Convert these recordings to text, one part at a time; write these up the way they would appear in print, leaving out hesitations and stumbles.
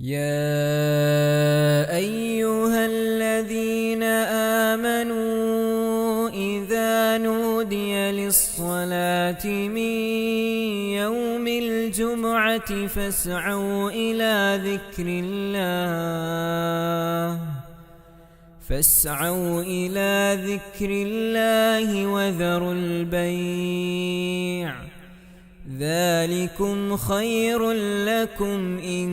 يا أيها الذين آمنوا إذا نودي للصلاة من يوم الجمعة فاسعوا إلى ذكر الله وذروا البيع ذلكم خير لكم إن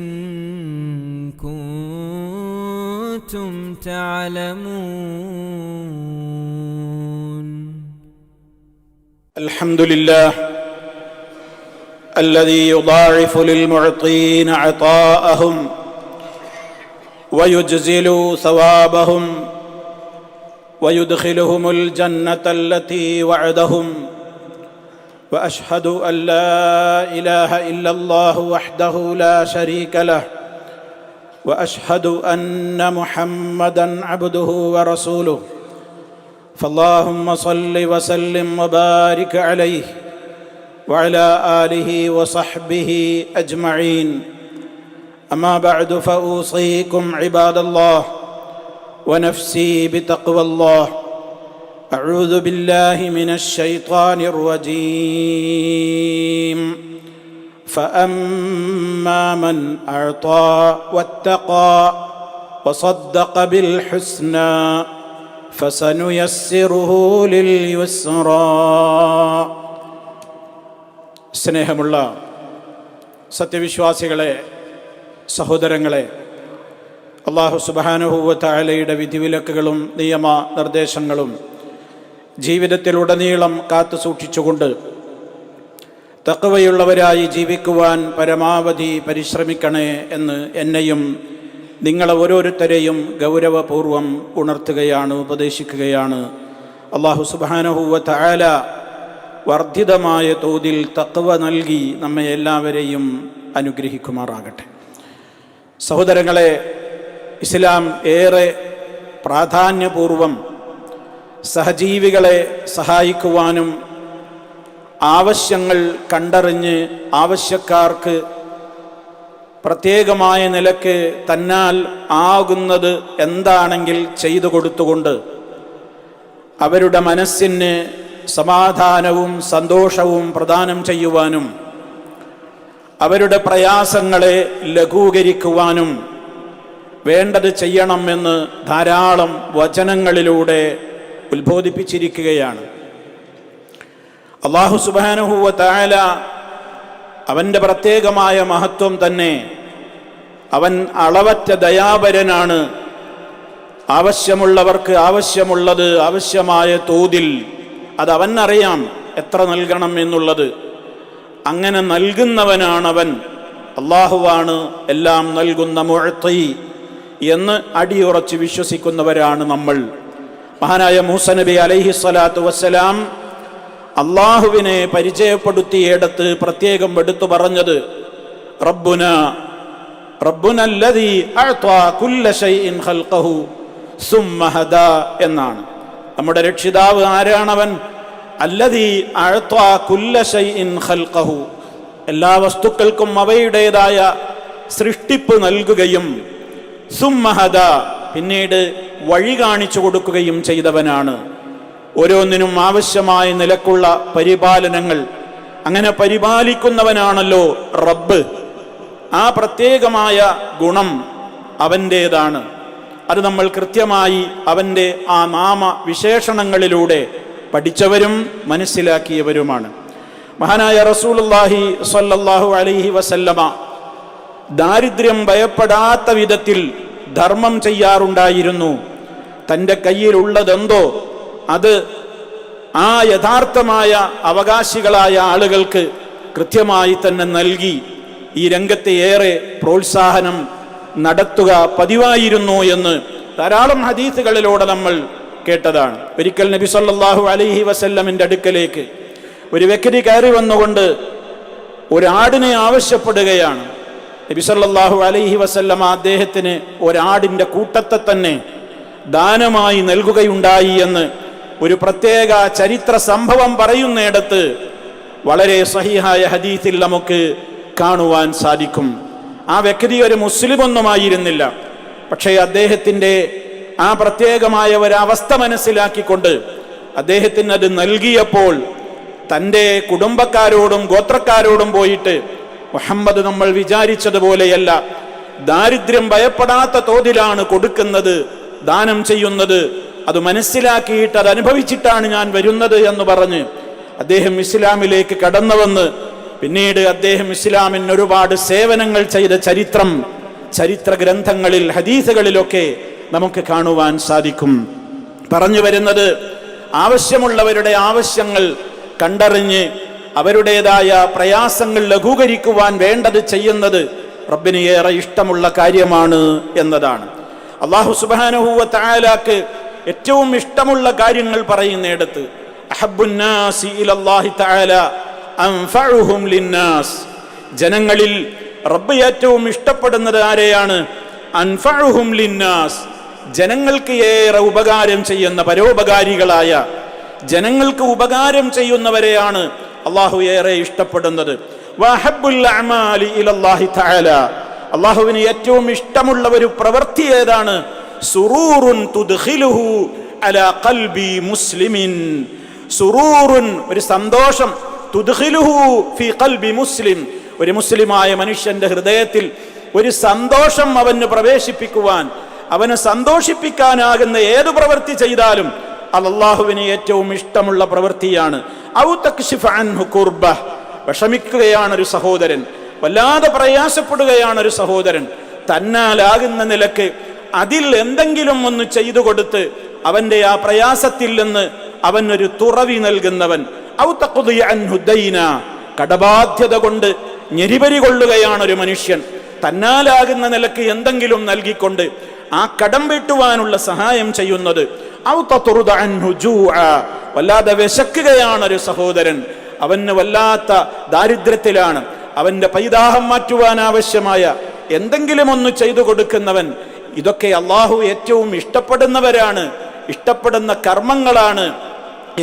كنتم تعلمون. الحمد لله الذي يضاعف للمعطين عطاءهم ويجزل ثوابهم ويدخلهم الجنة التي وعدهم، وأشهد أن لا إله إلا الله وحده لا شريك له، وأشهد أن محمدًا عبده ورسوله، فاللهم صل وسلم وبارك عليه وعلى آله وصحبه أجمعين. أما بعد، فأوصيكم عباد الله ونفسي بتقوى الله. أعوذ بالله من الشيطان الرجيم. فأما من أعطى واتقى وصدق بالحسنى فسنيسره لليسرى. സ്നേഹമുള്ള സത്യവിശ്വാസികളെ, സഹോദരങ്ങളെ, അല്ലാഹു സുബ്ഹാനഹു വ തആലയുടെ വിധിവിലക്കുകളും നിയമ നിർദ്ദേശങ്ങളും ജീവിതത്തിലുടനീളം കാത്തു സൂക്ഷിച്ചുകൊണ്ട് തഖ്വയുള്ളവരായി ജീവിക്കുവാൻ പരമാവധി പരിശ്രമിക്കണേ എന്ന് എന്നെയും നിങ്ങളെ ഓരോരുത്തരെയും ഗൗരവപൂർവം ഉണർത്തുകയാണ്, ഉപദേശിക്കുകയാണ്. അല്ലാഹു സുബ്ഹാനഹു വ തആല വർദ്ധിതമായ തോതിൽ തഖ്വ നൽകി നമ്മെ എല്ലാവരെയും അനുഗ്രഹിക്കുമാറാകട്ടെ. സഹോദരങ്ങളെ, ഇസ്ലാം ഏറെ പ്രാധാന്യപൂർവം സഹജീവികളെ സഹായിക്കുവാനും ആവശ്യങ്ങൾ കണ്ടറിഞ്ഞ് ആവശ്യക്കാർക്ക് പ്രത്യേകമായ നിലക്ക് തന്നാൽ ആകുന്നത് എന്താണെങ്കിൽ ചെയ്തു കൊടുത്തുകൊണ്ട് അവരുടെ മനസ്സിന് സമാധാനവും സന്തോഷവും പ്രദാനം ചെയ്യുവാനും അവരുടെ പ്രയാസങ്ങളെ ലഘൂകരിക്കുവാനും വേണ്ടത് ചെയ്യണമെന്ന് ധാരാളം വചനങ്ങളിലൂടെ ഉത്ബോധിപ്പിച്ചിരിക്കുകയാണ്. അല്ലാഹു സുബ്ഹാനഹു വ തആല അവൻ്റെ പ്രത്യേകമായ മഹത്വം തന്നെ. അവൻ അളവറ്റ ദയാപരനാണ്. ആവശ്യമുള്ളവർക്ക് ആവശ്യമുള്ളത് ആവശ്യമായ തോതിൽ അത് അവനറിയാം എത്ര നൽകണം എന്നുള്ളത്. അങ്ങനെ നൽകുന്നവനാണവൻ. അല്ലാഹുവാണ് എല്ലാം നൽകുന്ന മുഅ്തി എന്ന് അടിയുറച്ച് വിശ്വസിക്കുന്നവരാണ് നമ്മൾ. മഹാനായ മൂസ നബി അലൈഹി സ്വലാത്തു വസ്സലാം അള്ളാഹുവിനെ പരിചയപ്പെടുത്തിയിടത്ത് പ്രത്യേകം എടുത്തു പറഞ്ഞത് റബ്ബുനല്ലദീ അഅ്താ കുല്ല ശൈഇൻ ഖൽഖഹു സുമ്മ ഹദാ എന്നാണ്. നമ്മുടെ രക്ഷിതാവ് ആരാണവൻ? അല്ലദീ അഅ്താ കുല്ല ശൈഇൻ ഖൽഖഹു, എല്ലാ വസ്തുക്കൾക്കും അവയുടേതായ സൃഷ്ടിപ്പ് നൽകുകയും സുമ്മ ഹദാ, പിന്നീട് വഴി കാണിച്ചു കൊടുക്കുകയും ചെയ്തവനാണ്. ഓരോന്നിനും ആവശ്യമായ നിലക്കുള്ള പരിപാലനങ്ങൾ അങ്ങനെ പരിപാലിക്കുന്നവനാണല്ലോ റബ്ബ്. ആ പ്രത്യേകമായ ഗുണം അവൻ്റേതാണ്. അത് നമ്മൾ കൃത്യമായി അവൻ്റെ ആ നാമവിശേഷണങ്ങളിലൂടെ പഠിച്ചവരും മനസ്സിലാക്കിയവരുമാണ്. മഹാനായ റസൂലുള്ളാഹി സ്വല്ലല്ലാഹു അലൈഹി വസല്ലമ ദാരിദ്ര്യം ഭയപ്പെടാത്ത വിധത്തിൽ ധർമ്മം ചെയ്യാറുണ്ടായിരുന്നു. തൻ്റെ കയ്യിലുള്ളതെന്തോ അത് ആ യഥാർത്ഥമായ അവകാശികളായ ആളുകൾക്ക് കൃത്യമായി തന്നെ നൽകി ഈ രംഗത്തെ ഏറെ പ്രോത്സാഹനം നടത്തുക പതിവായിരുന്നു എന്ന് ധാരാളം ഹദീസുകളിലൂടെ നമ്മൾ കേട്ടതാണ്. ഒരിക്കൽ നബി സല്ലല്ലാഹു അലൈഹി വസല്ലമിൻ്റെ അടുക്കലേക്ക് ഒരു വ്യക്തി കയറി വന്നുകൊണ്ട് ഒരാടിനെ ആവശ്യപ്പെടുകയാണ്. നബി സല്ലല്ലാഹു അലൈഹി വസല്ലമ അദ്ദേഹത്തിന് ഒരാടിൻ്റെ കൂട്ടത്തെ തന്നെ ദാനമായി നൽകുകയുണ്ടായി എന്ന് ഒരു പ്രത്യേക ചരിത്ര സംഭവം പറയുന്നിടത്ത് വളരെ സഹിഹായ ഹദീസിൽ നമുക്ക് കാണുവാൻ സാധിക്കും. ആ വ്യക്തി ഒരു മുസ്ലിം ഒന്നുമായിരുന്നില്ല. പക്ഷേ അദ്ദേഹത്തിൻ്റെ ആ പ്രത്യേകമായ ഒരവസ്ഥ മനസ്സിലാക്കിക്കൊണ്ട് അദ്ദേഹത്തിന് അത് നൽകിയപ്പോൾ തൻ്റെ കുടുംബക്കാരോടും ഗോത്രക്കാരോടും പോയിട്ട്, മുഹമ്മദ് നമ്മൾ വിചാരിച്ചതുപോലെയല്ല, ദാരിദ്ര്യം ഭയപ്പെടാത്ത തോതിലാണ് കൊടുക്കുന്നത്, ദാനം ചെയ്യുന്നത്, അത് മനസ്സിലാക്കിയിട്ട് അത് അനുഭവിച്ചിട്ടാണ് ഞാൻ വരുന്നത് എന്ന് പറഞ്ഞ് അദ്ദേഹം ഇസ്ലാമിലേക്ക് കടന്നു വന്ന് പിന്നീട് അദ്ദേഹം ഇസ്ലാമിന് ഒരുപാട് സേവനങ്ങൾ ചെയ്ത ചരിത്ര ഗ്രന്ഥങ്ങളിൽ ഹദീസുകളിലൊക്കെ നമുക്ക് കാണുവാൻ സാധിക്കും. പറഞ്ഞു വരുന്നത്, ആവശ്യമുള്ളവരുടെ ആവശ്യങ്ങൾ കണ്ടറിഞ്ഞ് അവരുടേതായ പ്രയാസങ്ങൾ ലഘൂകരിക്കുവാൻ വേണ്ടത് ചെയ്യുന്നത് റബ്ബിന് ഏറെ ഇഷ്ടമുള്ള കാര്യമാണ് എന്നതാണ്. അല്ലാഹു സുബ്ഹാനഹു വ തആലക്ക് ഏറ്റവും ഇഷ്ടമുള്ള കാര്യങ്ങൾ പറയുന്നിടത്ത് അഹബ്ബുന്നാസി ഇലല്ലാഹി തആല അൻഫഉഹും ലിന്നാസ്, ജനങ്ങളിൽ റബ്ബ് ഏറ്റവും ഇഷ്ടപ്പെടുന്നത് ആരെയാണ്? അൻഫഉഹും ലിന്നാസ്, ജനങ്ങൾക്ക് ഏറെ ഉപകാരം ചെയ്യുന്ന പരോപകാരികളായ, ജനങ്ങൾക്ക് ഉപകാരം ചെയ്യുന്നവരെയാണ് അള്ളാഹു ഏറെ ഇഷ്ടപ്പെടുന്നത്. വഅഹബ്ബുൽ അഅമാലി ഇലല്ലാഹി തആല, അള്ളാഹുവിന് ഏറ്റവും ഇഷ്ടമുള്ള ഒരു പ്രവൃത്തി ഏതാണ്? സുറൂറുൻ തുദ്ഖിലുഹു അലാ ഖൽബി മുസ്ലിമിൻ, സുറൂറുൻ ഒരു സന്തോഷം, തുദ്ഖിലുഹു ഫീ ഖൽബി മുസ്ലിം, ഒരു മുസ്ലിമായ മനുഷ്യന്റെ ഹൃദയത്തിൽ ഒരു സന്തോഷം അവന് പ്രവേശിപ്പിക്കുവാൻ, അവനെ സന്തോഷിപ്പിക്കാനാകുന്ന ഏതു പ്രവൃത്തി ചെയ്താലും അല്ലാഹുവിന് ഏറ്റവും ഇഷ്ടമുള്ള പ്രവൃത്തിയാണ്. ഔ തക്ശിഫ അൻഹു കുർബഹ്, വിഷമിക്കുകയാണ് ഒരു സഹോദരൻ, വല്ലാതെ പ്രയാസപ്പെടുകയാണ് ഒരു സഹോദരൻ, തന്നാലാകുന്ന നിലക്ക് അതിൽ എന്തെങ്കിലും ഒന്ന് ചെയ്തു കൊടുത്ത് അവന്റെ ആ പ്രയാസത്തിൽ നിന്ന് അവനൊരു തുറവി നൽകുന്നവൻ. ഔ തഖ്ദി അൻഹു ദൈന, കടബാധ്യത കൊണ്ട് ഞെരിപരി കൊള്ളുകയാണ് ഒരു മനുഷ്യൻ, തന്നാലാകുന്ന നിലക്ക് എന്തെങ്കിലും നൽകിക്കൊണ്ട് ആ കടം വീട്ടുവാനുള്ള സഹായം ചെയ്യുന്നത്. ഔ തത്റുദ അൻഹു ജൂഅ, വല്ലാതെ വിശക്കുകയാണ് ഒരു സഹോദരൻ, അവന് വല്ലാത്ത ദാരിദ്ര്യത്തിലാണ്, അവന്റെ പൈതാഹം മാറ്റുവാൻ ആവശ്യമായ എന്തെങ്കിലും ഒന്ന് ചെയ്തു കൊടുക്കുന്നവൻ. ഇതൊക്കെ അള്ളാഹു ഏറ്റവും ഇഷ്ടപ്പെടുന്നവരാണ്, ഇഷ്ടപ്പെടുന്ന കർമ്മങ്ങളാണ്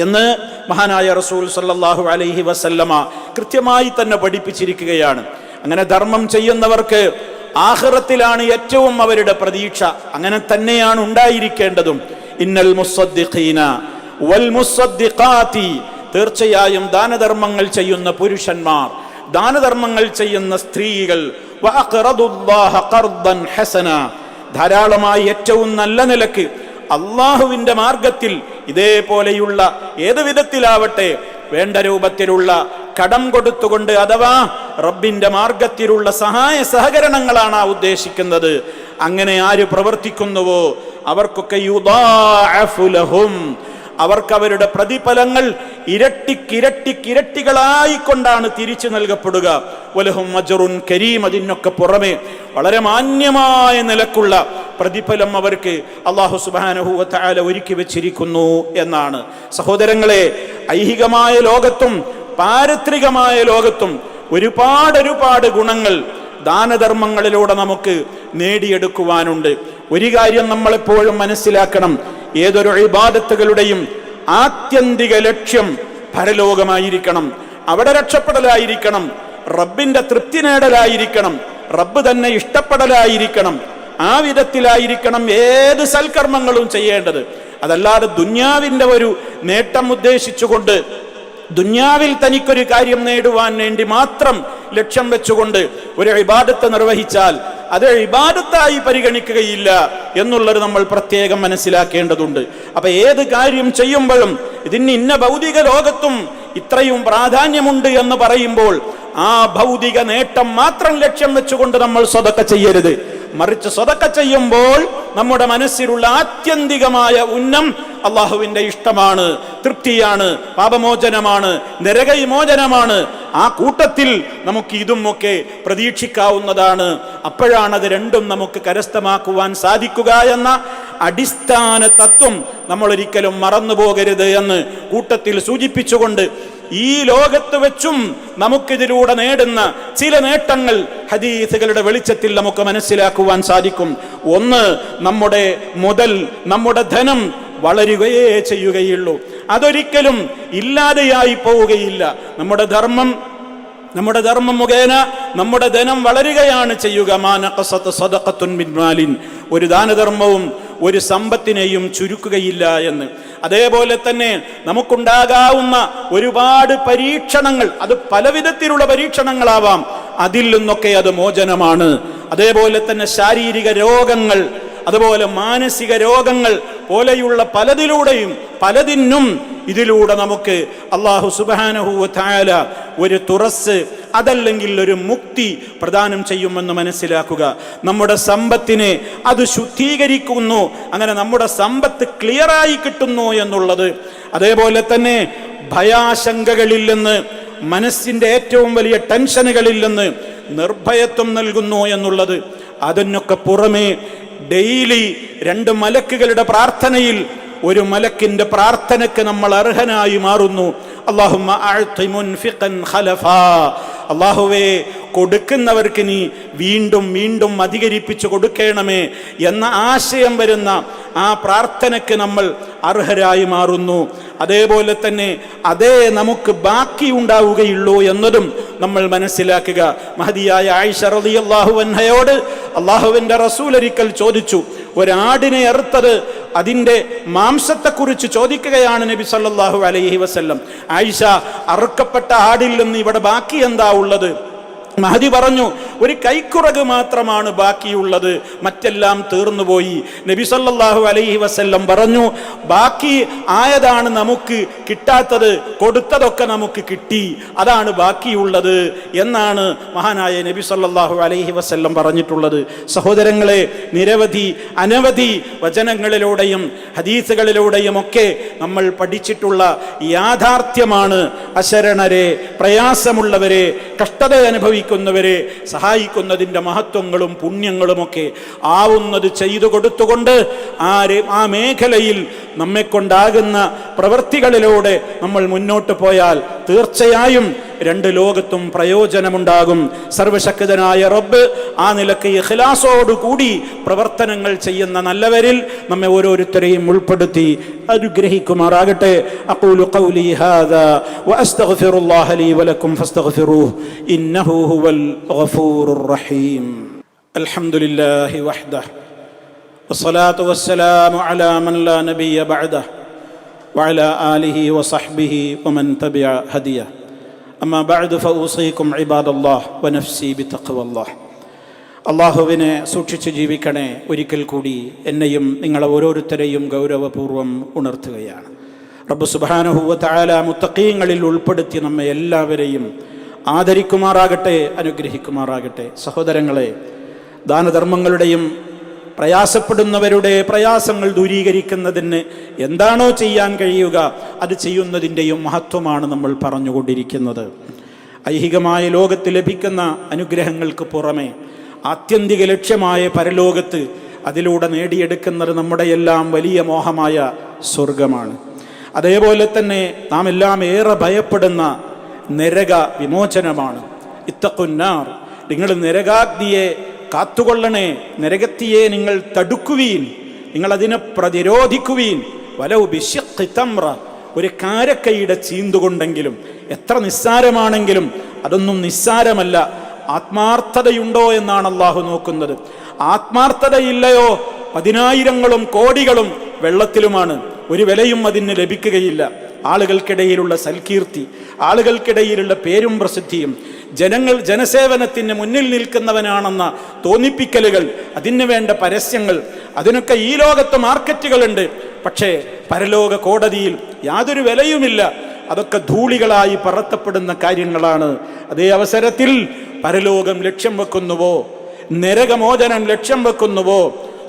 എന്ന് മഹാനായ റസൂൽ സല്ലല്ലാഹു അലൈഹി വസല്ലമ കൃത്യമായി തന്നെ പഠിപ്പിച്ചിരിക്കുകയാണ്. അങ്ങനെ ധർമ്മം ചെയ്യുന്നവർക്ക് ആഖിറത്തിലാണ് ഏറ്റവും അവരുടെ പ്രതീക്ഷ, അങ്ങനെ തന്നെയാണ് ഉണ്ടായിരിക്കേണ്ടതും. ഇന്നൽ മുസ്സദ്ദിഖീന വൽ മുസ്സദ്ദിഖാതി, തീർച്ചയായും ദാനധർമ്മങ്ങൾ ചെയ്യുന്ന പുരുഷന്മാർ, ദാനധർമ്മങ്ങൾ ചെയ്യുന്ന സ്ത്രീകൾ, വഅഖറദുല്ലാഹ ഖർദൻ ഹസന, ധാരാളമായി ഏറ്റവും നല്ല നിലക്ക് അള്ളാഹുവിന്റെ മാർഗത്തിൽ ഇതേപോലെയുള്ള ഏത് വിധത്തിലാവട്ടെ വേണ്ട രൂപത്തിലുള്ള കടം കൊടുത്തുകൊണ്ട്, അഥവാ റബ്ബിന്റെ മാർഗത്തിലുള്ള സഹായ സഹകരണങ്ങളാണ് ഉദ്ദേശിക്കുന്നത്. അങ്ങനെ ആര് പ്രവർത്തിക്കുന്നുവോ അവർക്കൊക്കെ യുദാഅഫു ലഹും, അവർക്ക് അവരുടെ പ്രതിഫലങ്ങൾ ഇരട്ടിക്കിരട്ടിക്കിരട്ടികളായിക്കൊണ്ടാണ് തിരിച്ചു നൽകപ്പെടുക. വലഹും അജ്റുൻ കരീം, അതിനൊക്കെ പുറമെ വളരെ മാന്യമായ നിലക്കുള്ള പ്രതിഫലം അവർക്ക് അല്ലാഹു സുബ്ഹാനഹു വ തആല ഒരുക്കി വെച്ചിരിക്കുന്നു എന്നാണ്. സഹോദരങ്ങളെ, ഐഹികമായ ലോകത്തും പാരത്രികമായ ലോകത്തും ഒരുപാട് ഗുണങ്ങൾ ദാനധർമ്മങ്ങളിലൂടെ നമുക്ക് നേടിയെടുക്കുവാനുണ്ട്. ഒരു കാര്യം നമ്മളെപ്പോഴും മനസ്സിലാക്കണം, ഏതൊരു ഇബാദത്തുകളുടെയും ആത്യന്തിക ലക്ഷ്യം പരലോകമായിരിക്കണം, അവിടെ രക്ഷപ്പെടലായിരിക്കണം, റബ്ബിന്റെ തൃപ്തി നേടലായിരിക്കണം, റബ്ബ് തന്നെ ഇഷ്ടപ്പെടലായിരിക്കണം. ആ വിധത്തിലായിരിക്കണം ഏത് സൽക്കർമ്മങ്ങളും ചെയ്യേണ്ടത്. അതല്ലാതെ ദുന്യാവിന്റെ ഒരു നേട്ടം ഉദ്ദേശിച്ചുകൊണ്ട്, ദുന്യാവിൽ തനിക്കൊരു കാര്യം നേടുവാൻ വേണ്ടി മാത്രം ലക്ഷ്യം വെച്ചുകൊണ്ട് ഒരു ഇബാദത്ത് നിർവഹിച്ചാൽ അത് ഇബാദത്തായി പരിഗണിക്കുകയില്ല എന്നുള്ളത് നമ്മൾ പ്രത്യേകം മനസ്സിലാക്കേണ്ടതുണ്ട്. അപ്പൊ ഏത് കാര്യം ചെയ്യുമ്പോഴും ഇതിന് ഇന്ന ഭൗതിക ലോകത്തും ഇത്രയും പ്രാധാന്യമുണ്ട് എന്ന് പറയുമ്പോൾ ആ ഭൗതിക നേട്ടം മാത്രം ലക്ഷ്യം വെച്ചുകൊണ്ട് നമ്മൾ സ്വതക്ക ചെയ്യരുത്. മറിച്ച് സ്വതക്ക ചെയ്യുമ്പോൾ നമ്മുടെ മനസ്സിലുള്ള ആത്യന്തികമായ ഉന്നം അള്ളാഹുവിന്റെ ഇഷ്ടമാണ്, തൃപ്തിയാണ്, പാപമോചനമാണ്, നരകവിമോചനമാണ്. ആ കൂട്ടത്തിൽ നമുക്ക് ഇതും ഒക്കെ പ്രതീക്ഷിക്കാവുന്നതാണ്. അപ്പോഴാണ് അത് രണ്ടും നമുക്ക് കരസ്ഥമാക്കുവാൻ സാധിക്കുക എന്ന അടിസ്ഥാന തത്വം നമ്മൾ ഒരിക്കലും മറന്നു പോകരുത് എന്ന് കൂട്ടത്തിൽ സൂചിപ്പിച്ചുകൊണ്ട്, ഈ ലോകത്ത് വെച്ചും നമുക്കിതിലൂടെ നേടുന്ന ചില നേട്ടങ്ങൾ ഹദീസുകളുടെ വെളിച്ചത്തിൽ നമുക്ക് മനസ്സിലാക്കുവാൻ സാധിക്കും. ഒന്ന്, നമ്മുടെ മുതൽ, നമ്മുടെ ധനം വളരുകയേ ചെയ്യുകയുള്ളൂ, അതൊരിക്കലും ഇല്ലാതെയായി പോവുകയില്ല. നമ്മുടെ ധർമ്മം നമ്മുടെ ധർമ്മം മുഖേന നമ്മുടെ ധനം വളരുകയാണ് ചെയ്യുക. മാ നഖസത് സദഖത്തുൻ മിൻ മാലിൻ, ഒരു ദാനധർമ്മവും ഒരു സമ്പത്തിനെയും ചുരുക്കുകയില്ല എന്ന്. അതേപോലെ തന്നെ നമുക്കുണ്ടാകാവുന്ന ഒരുപാട് പരീക്ഷണങ്ങൾ, അത് പലവിധത്തിലുള്ള പരീക്ഷണങ്ങളാവാം, അതിൽ നിന്നൊക്കെ അത് മോചനമാണ്. അതേപോലെ തന്നെ ശാരീരിക രോഗങ്ങൾ, അതുപോലെ മാനസിക രോഗങ്ങൾ പോലെയുള്ള പലതിനും ഇതിലൂടെ നമുക്ക് അല്ലാഹു സുബ്ഹാനഹു വ തആല ഒരു തുറസ്, അതല്ലെങ്കിൽ ഒരു മുക്തി പ്രദാനം ചെയ്യുമെന്ന് മനസ്സിലാക്കുക. നമ്മുടെ സമ്പത്തിനെ അത് ശുദ്ധീകരിക്കുന്നു, അങ്ങനെ നമ്മുടെ സമ്പത്ത് ക്ലിയറായി കിട്ടുന്നു എന്നുള്ളത്. അതേപോലെ തന്നെ ഭയാശങ്കകളിൽ നിന്ന്, മനസ്സിൻ്റെ ഏറ്റവും വലിയ ടെൻഷനുകളിൽ നിന്ന് നിർഭയത്വം നൽകുന്നു എന്നുള്ളത്. അതിനൊക്കെ പുറമേ ഡെയിലി 2 മലക്കുകളുടെ പ്രാർത്ഥനയിൽ ഒരു മലക്കിന്റെ പ്രാർത്ഥനയ്ക്ക് നമ്മൾ അർഹനായി മാറുന്നു. അല്ലാഹുമ്മ അഅതി മുൻഫിഖൻ ഖലഫാ, അല്ലാഹുവേ കൊടുക്കുന്നവർക്ക് നീ വീണ്ടും വീണ്ടും അധികരിപ്പിച്ചു കൊടുക്കണമേ എന്ന ആശയം വരുന്ന ആ പ്രാർത്ഥനയ്ക്ക് നമ്മൾ അർഹരായി മാറുന്നു. അതേപോലെ തന്നെ അതേ നമുക്ക് ബാക്കി ഉണ്ടാവുകയുള്ളൂ എന്നതും നമ്മൾ മനസ്സിലാക്കുക. മഹദിയായ ആയിഷ റളിയല്ലാഹു അൻഹയോട് അല്ലാഹുവിൻ്റെ റസൂൽ ഒരിക്കൽ ചോദിച്ചു, ഒരാടിനെ അറുത്തത് അതിൻ്റെ മാംസത്തെക്കുറിച്ച് ചോദിക്കുകയാണ് നബി സല്ലല്ലാഹു അലൈഹി വസല്ലം. ആയിഷ, അറുക്കപ്പെട്ട ആടിൽ നിന്ന് ഇവിടെ ബാക്കി എന്താ ഉള്ളത്? മഹദി പറഞ്ഞു, ഒരു കൈക്കുറക് മാത്രമാണ് ബാക്കിയുള്ളത്, മറ്റെല്ലാം തീർന്നുപോയി. നബി സല്ലല്ലാഹു അലൈഹി വസല്ലം പറഞ്ഞു, ബാക്കി ആയതാണ് നമുക്ക് കിട്ടാത്തത്, കൊടുത്തതൊക്കെ നമുക്ക് കിട്ടി, അതാണ് ബാക്കിയുള്ളത് എന്നാണ് മഹാനായ നബി സല്ലല്ലാഹു അലൈഹി വസല്ലം പറഞ്ഞിട്ടുള്ളത്. സഹോദരങ്ങളെ, അനവധി വചനങ്ങളിലൂടെയും ഹദീസുകളിലൂടെയും ഒക്കെ നമ്മൾ പഠിച്ചിട്ടുള്ള യാഥാർത്ഥ്യമാണ് അശരണരെ, പ്രയാസമുള്ളവരെ, കഷ്ടത അനുഭവിക്കുന്നവരെ സഹായിക്കുന്നതിൻ്റെ മഹത്വങ്ങളും പുണ്യങ്ങളുമൊക്കെ ആവുന്നത് ചെയ്തു കൊടുത്തുകൊണ്ട് ആ മേഖലയിൽ നമ്മെക്കൊണ്ടാകുന്ന പ്രവൃത്തികളിലൂടെ നമ്മൾ മുന്നോട്ട് പോയാൽ തീർച്ചയായും 2 ലോകത്തും പ്രയോജനമുണ്ടാകും. സർവശക്തനായ റബ്ബ് ആ നിലയ്ക്ക് ഇഖ്ലാസോടുകൂടി പ്രവർത്തനങ്ങൾ ചെയ്യുന്ന നല്ലവരിൽ നമ്മെ ഓരോരുത്തരെയും ഉൾപ്പെടുത്തി അനുഗ്രഹിക്കുമാറാകട്ടെ. അഖൂലു ഖൗലി ഹാദാ വഅസ്തഗ്ഫിറുല്ലാഹ ലീ വലക്കും ഫസ്തഗ്ഫിറൂഹു ഇന്നഹു ഹുവൽ ഗഫൂറുർ റഹീം. അൽഹംദുലില്ലാഹി വഹ്ദഹു വസ്സലാത്തു വസ്സലാമു അലാ മൻ ലാ നബിയ്യ ബഅദഹു വഅലാ ആലിഹി വസഹ്ബിഹി വമൻ തബിഅ ഹദിയഹു. അമ്മാ ബഅദു ഫഊസീകും ഇബാദല്ലാഹ് വനഫ്സി ബിതഖ്വല്ലാഹ്. അല്ലാഹുവിനെ സൂക്ഷിച്ച് ജീവിക്കണേ. ഒരിക്കൽ കൂടി എന്നെയും നിങ്ങളെ ഓരോരുത്തരെയും ഗൗരവപൂർവ്വം ഉണർത്തുകയാണ്. റബ്ബ് സുബ്ഹാനഹു വ തആല മുത്തഖീങ്ങളിൽ ഉൾപ്പെടുത്തി നമ്മെ എല്ലാവരെയും ആദരിക്കുമാറാകട്ടെ, അനുഗ്രഹിക്കുമാറാകട്ടെ. സഹോദരങ്ങളെ, ദാനധർമ്മങ്ങളുടെയും പ്രയാസപ്പെടുന്നവരുടെ പ്രയാസങ്ങൾ ദൂരീകരിക്കുന്നതിന് എന്താണോ ചെയ്യാൻ കഴിയുക അത് ചെയ്യുന്നതിൻ്റെയും മഹത്വമാണ് നമ്മൾ പറഞ്ഞുകൊണ്ടിരിക്കുന്നത്. ഐഹികമായ ലോകത്ത് ലഭിക്കുന്ന അനുഗ്രഹങ്ങൾക്ക് പുറമെ ആത്യന്തിക ലക്ഷ്യമായ പരലോകത്ത് അതിലൂടെ നേടിയെടുക്കുന്നത് നമ്മുടെ എല്ലാം വലിയ മോഹമായ സ്വർഗമാണ്. അതേപോലെ തന്നെ നാം എല്ലാം ഏറെ ഭയപ്പെടുന്ന നരക വിമോചനമാണ്. ഇത്തഖുന്നാർ, നിങ്ങൾ നരകാഗ്നിയെ കാത്തുകൊള്ളണേ, നരകത്തിയെ നിങ്ങൾ തടുക്കുവീൻ, നിങ്ങളതിനെ പ്രതിരോധിക്കുവീൻ. വലൗ ബിശിഖ്ഖി തംറ, ഒരു കാരക്കയുടെ ചീന്തുകൊണ്ടെങ്കിലും, എത്ര നിസ്സാരമാണെങ്കിലും അതൊന്നും നിസ്സാരമല്ല. ആത്മാർത്ഥതയുണ്ടോ എന്നാണ് അള്ളാഹു നോക്കുന്നത്. ആത്മാർത്ഥതയില്ലയോ 10,000-ങ്ങളും കോടികളും വെള്ളത്തിലുമാണ്, ഒരു വിലയും അതിന് ലഭിക്കുകയില്ല. ആളുകൾക്കിടയിലുള്ള സൽകീർത്തി, ആളുകൾക്കിടയിലുള്ള പേരും പ്രസിദ്ധിയും, ജനസേവനത്തിന് മുന്നിൽ നിൽക്കുന്നവനാണെന്ന തോന്നിപ്പിക്കലുകൾ, അതിന് വേണ്ട പരസ്യങ്ങൾ, അതിനൊക്കെ ഈ ലോകത്ത് മാർക്കറ്റുകളുണ്ട്. പക്ഷേ പരലോക കോടതിയിൽ യാതൊരു വിലയുമില്ല. അതൊക്കെ ധൂളികളായി പറത്തപ്പെടുന്ന കാര്യങ്ങളാണ്. അതേ അവസരത്തിൽ പരലോകം ലക്ഷ്യം വെക്കുന്നുവോ, നരകമോചനം ലക്ഷ്യം വെക്കുന്നുവോ,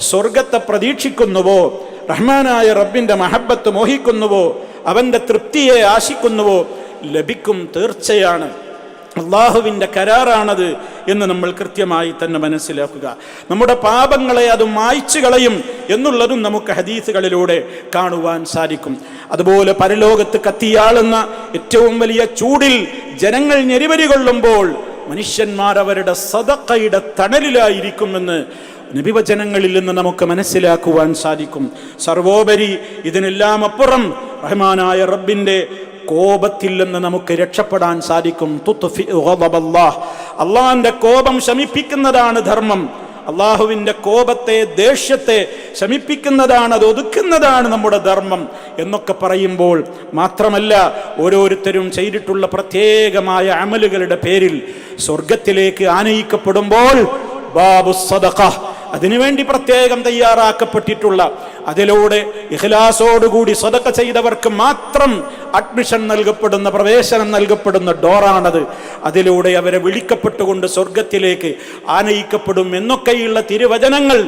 സ്വർഗത്തെ പ്രതീക്ഷിക്കുന്നുവോ, റഹ്മാനായ റബ്ബിന്റെ മഹബത്ത് മോഹിക്കുന്നുവോ, അവന്റെ തൃപ്തിയെ ആശിക്കുന്നുവോ, ലഭിക്കും, തീർച്ചയാണ്. അള്ളാഹുവിൻ്റെ കരാറാണത് എന്ന് നമ്മൾ കൃത്യമായി തന്നെ മനസ്സിലാക്കുക. നമ്മുടെ പാപങ്ങളെ അത് മായ്ച്ചു കളയും എന്നുള്ളതും നമുക്ക് ഹദീസുകളിലൂടെ കാണുവാൻ സാധിക്കും. അതുപോലെ പരലോകത്ത് കത്തിയാളുന്ന ഏറ്റവും വലിയ ചൂടിൽ ജനങ്ങൾ ഞെരിവരി കൊള്ളുമ്പോൾ മനുഷ്യന്മാർ അവരുടെ സദഖയുടെ തണലിലായിരിക്കുമെന്ന് നബിവചനങ്ങളിൽ നിന്ന് നമുക്ക് മനസ്സിലാക്കുവാൻ സാധിക്കും. സർവോപരി ഇതിനെല്ലാം അപ്പുറം റഹ്മാനായ റബ്ബിൻ്റെ കോപത്തിൽ നിന്ന് നമുക്ക് രക്ഷപ്പെടാൻ സാധിക്കും. അള്ളാഹുവിന്റെ കോപം ശമിപ്പിക്കുന്നതാണ് ധർമ്മം. അള്ളാഹുവിന്റെ കോപത്തെ, ദേഷ്യത്തെ ശമിപ്പിക്കുന്നതാണ്, അത് ഒതുക്കുന്നതാണ് നമ്മുടെ ധർമ്മം എന്നൊക്കെ പറയുമ്പോൾ മാത്രമല്ല, ഓരോരുത്തരും ചെയ്തിട്ടുള്ള പ്രത്യേകമായ അമലുകളുടെ പേരിൽ സ്വർഗത്തിലേക്ക് ആനയിക്കപ്പെടുമ്പോൾ ബാബു സദഖ, അതിനുവേണ്ടി പ്രത്യേകം തയ്യാറാക്കപ്പെട്ടിട്ടുള്ള, അതിലൂടെ ഇഖ്ലാസോടുകൂടി സദഖ ചെയ്തവർക്ക് മാത്രം അഡ്മിഷൻ നൽകപ്പെടുന്ന, പ്രവേശനം നൽകപ്പെടുന്ന ഡോറാണത്. അതിലൂടെ അവരെ വിളിക്കപ്പെട്ടുകൊണ്ട് സ്വർഗത്തിലേക്ക് ആനയിക്കപ്പെടും എന്നൊക്കെയുള്ള തിരുവചനങ്ങൾ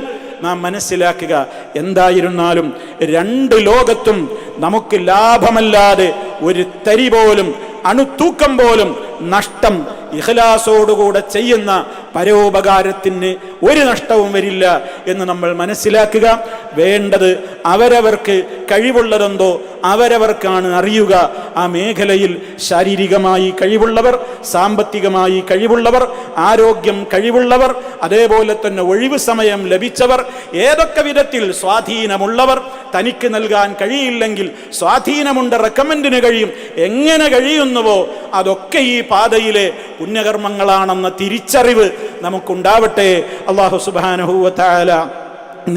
നാം മനസ്സിലാക്കുക. എന്തായിരുന്നാലും രണ്ട് ലോകത്തും നമുക്ക് ലാഭമല്ലാതെ ഒരു തരി പോലും, അണുത്തൂക്കം പോലും നഷ്ടം ഇഖ്ലാസോടുകൂടെ ചെയ്യുന്ന പരോപകാരത്തിന് ഒരു നഷ്ടവും വരില്ല എന്ന് നമ്മൾ മനസ്സിലാക്കുക. വേണ്ടത് അവരവർക്ക് കഴിവുള്ളതെന്തോ അവരവർക്കാണ് അറിയുക. ആ മേഖലയിൽ ശാരീരികമായി കഴിവുള്ളവർ, സാമ്പത്തികമായി കഴിവുള്ളവർ, ആരോഗ്യം കഴിവുള്ളവർ, അതേപോലെ തന്നെ ഒഴിവ് സമയം ലഭിച്ചവർ, ഏതൊക്കെ വിധത്തിൽ സ്വാധീനമുള്ളവർ, തനിക്ക് നൽകാൻ കഴിയില്ലെങ്കിൽ സ്വാധീനമുണ്ട്, റെക്കമെൻഡിന് കഴിയും, എങ്ങനെ കഴിയുന്നുവോ അതൊക്കെ ഈ പാതയിലെ പുണ്യകർമ്മങ്ങളാണെന്ന തിരിച്ചറിവ് നമുക്കുണ്ടാവട്ടെ. അല്ലാഹു സുബ്ഹാനഹു വ തആല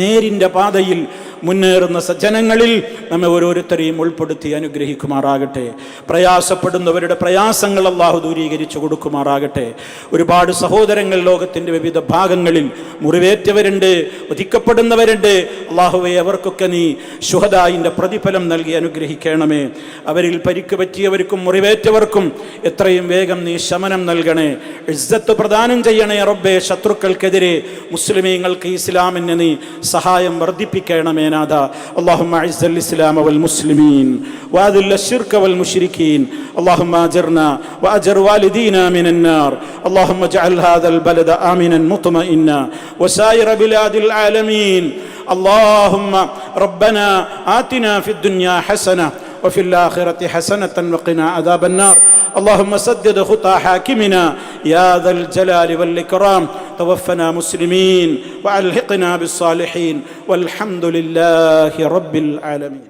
നേരിൻ്റെ പാതയിൽ മുന്നേറുന്ന സജ്ജനങ്ങളിൽ നമ്മെ ഓരോരുത്തരെയും ഉൾപ്പെടുത്തി അനുഗ്രഹിക്കുമാറാകട്ടെ. പ്രയാസപ്പെടുന്നവരുടെ പ്രയാസങ്ങൾ അള്ളാഹു ദൂരീകരിച്ചു കൊടുക്കുമാറാകട്ടെ. ഒരുപാട് സഹോദരങ്ങൾ ലോകത്തിൻ്റെ വിവിധ ഭാഗങ്ങളിൽ മുറിവേറ്റവരുണ്ട്, വധിക്കപ്പെടുന്നവരുണ്ട്. അള്ളാഹുവെ, അവർക്കൊക്കെ നീ ശുഹദായിൻ്റെ പ്രതിഫലം നൽകി അനുഗ്രഹിക്കണമേ. അവരിൽ പരിക്ക് പറ്റിയവർക്കും മുറിവേറ്റവർക്കും എത്രയും വേഗം നീ ശമനം നൽകണേ. ഇസ്സത്ത് പ്രദാനം ചെയ്യണേ റബ്ബേ. ശത്രുക്കൾക്കെതിരെ മുസ്ലിമീങ്ങൾക്ക്, ഇസ്ലാമിന് നീ സഹായം വർദ്ധിപ്പിക്കണമേ. اللهم اعز الاسلام والمسلمين واذل الشرك والمشركين. اللهم اجرنا واجر والدينا من النار. اللهم اجعل هذا البلد امنا مطمئنا وسائر بلاد العالمين. اللهم ربنا آتنا في الدنيا حسنة وفي الآخرة حسنة وقنا عذاب النار. اللهم سدد خطى حاكمنا يا ذا الجلال والإكرام. توفنا مسلمين وألحقنا بالصالحين والحمد لله رب العالمين.